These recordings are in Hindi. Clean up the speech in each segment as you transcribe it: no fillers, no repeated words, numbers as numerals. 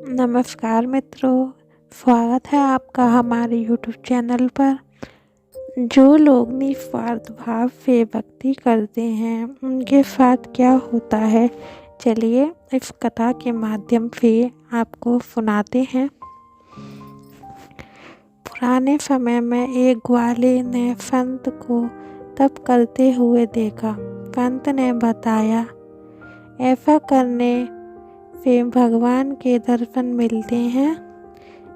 नमस्कार मित्रों, स्वागत है आपका हमारे YouTube चैनल पर। जो लोग निस्वार्थ भाव से भक्ति करते हैं उनके साथ क्या होता है, चलिए इस कथा के माध्यम से आपको सुनाते हैं। पुराने समय में एक ग्वाले ने संत को तप करते हुए देखा। संत ने बताया, ऐसा करने से भगवान के दर्शन मिलते हैं।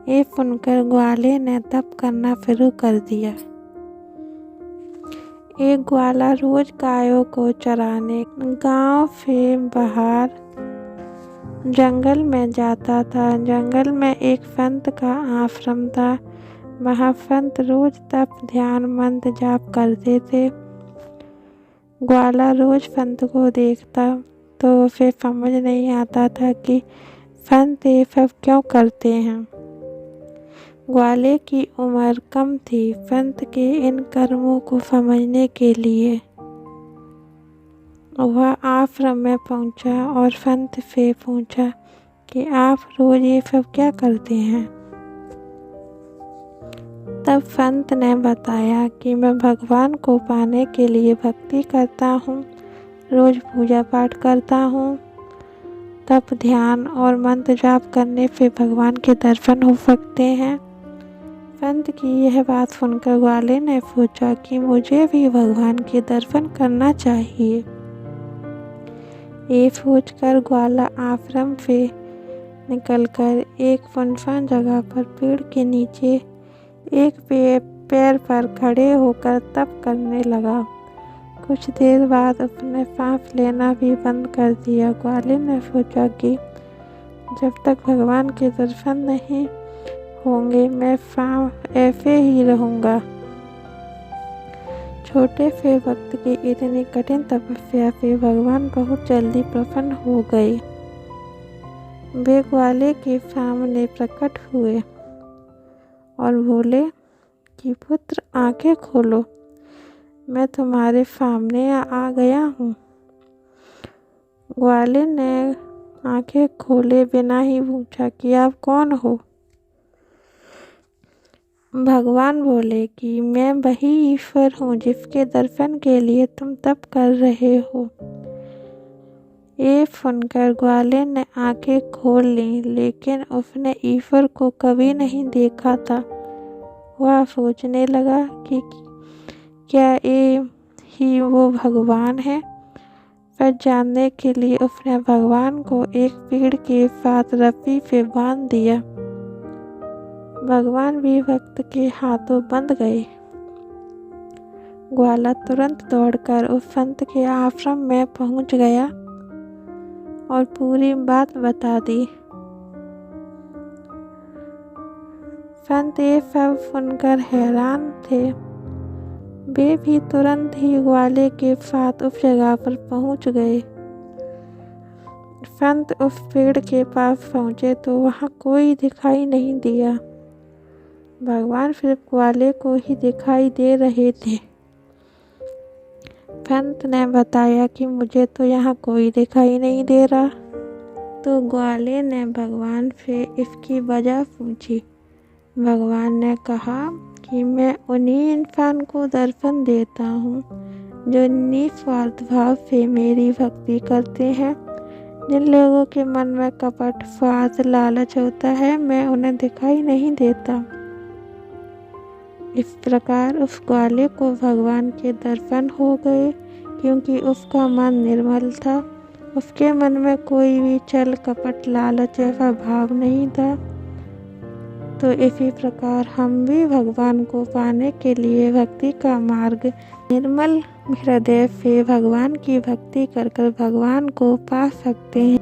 ये सुनकर ग्वाले ने तप करना शुरू कर दिया। एक ग्वाला रोज गायों को चराने गांव से बाहर जंगल में जाता था। जंगल में एक संत का आश्रम था। वहाँ संत रोज तप ध्यान मंत्र जाप करते थे। ग्वाला रोज संत को देखता तो उसे समझ नहीं आता था कि संत ये सब क्यों करते हैं। ग्वाले की उम्र कम थी संत के इन कर्मों को समझने के लिए। वह आश्रम में पहुंचा और संत से पूछा कि आप रोज ये सब क्या करते हैं। तब संत ने बताया कि मैं भगवान को पाने के लिए भक्ति करता हूँ, रोज पूजा पाठ करता हूँ। तप ध्यान और मंत्र जाप करने से भगवान के दर्शन हो सकते हैं। संत की यह बात सुनकर ग्वाले ने सोचा कि मुझे भी भगवान के दर्शन करना चाहिए। ये सोचकर ग्वाला आश्रम से निकलकर एक सुनसान जगह पर पेड़ के नीचे एक पैर पर खड़े होकर तप करने लगा। कुछ देर बाद उसने सांस लेना भी बंद कर दिया। ग्वाले ने सोचा कि जब तक भगवान के दर्शन नहीं होंगे मैं ऐसे ही रहूँगा। छोटे से वक्त की इतनी कठिन तपस्या से भगवान बहुत जल्दी प्रसन्न हो गए। वे ग्वाले के सामने प्रकट हुए और बोले कि पुत्र आंखें खोलो, मैं तुम्हारे सामने आ गया हूँ। ग्वाले ने आंखें खोले बिना ही पूछा कि आप कौन हो। भगवान बोले कि मैं वही ईश्वर हूँ जिसके दर्शन के लिए तुम तप कर रहे हो। ये सुनकर ग्वाले ने आंखें खोल ली, लेकिन उसने ईश्वर को कभी नहीं देखा था। वह सोचने लगा कि क्या ये ही वो भगवान है। पर जानने के लिए उसने भगवान को एक पेड़ के साथ रस्सी से बांध दिया। भगवान भी भक्त के हाथों बंध गए। ग्वाला तुरंत दौड़कर उस संत के आश्रम में पहुंच गया और पूरी बात बता दी। संत ये सब सुनकर हैरान थे। वे भी तुरंत ही ग्वाले के साथ उस जगह पर पहुंच गए। संत उस पेड़ के पास पहुंचे तो वहां कोई दिखाई नहीं दिया। भगवान सिर्फ ग्वाले को ही दिखाई दे रहे थे। संत ने बताया कि मुझे तो यहाँ कोई दिखाई नहीं दे रहा। तो ग्वाले ने भगवान से इसकी वजह पूछी। भगवान ने कहा कि मैं उन्हीं इंसान को दर्शन देता हूँ जो निस्वार्थ भाव से मेरी भक्ति करते हैं। जिन लोगों के मन में कपट, स्वार्थ, लालच होता है, मैं उन्हें दिखाई नहीं देता। इस प्रकार उस ग्वाले को भगवान के दर्शन हो गए, क्योंकि उसका मन निर्मल था। उसके मन में कोई भी छल, कपट, लालच ऐसा भाव नहीं था। तो इसी प्रकार हम भी भगवान को पाने के लिए भक्ति का मार्ग निर्मल हृदय से भगवान की भक्ति कर भगवान को पा सकते हैं।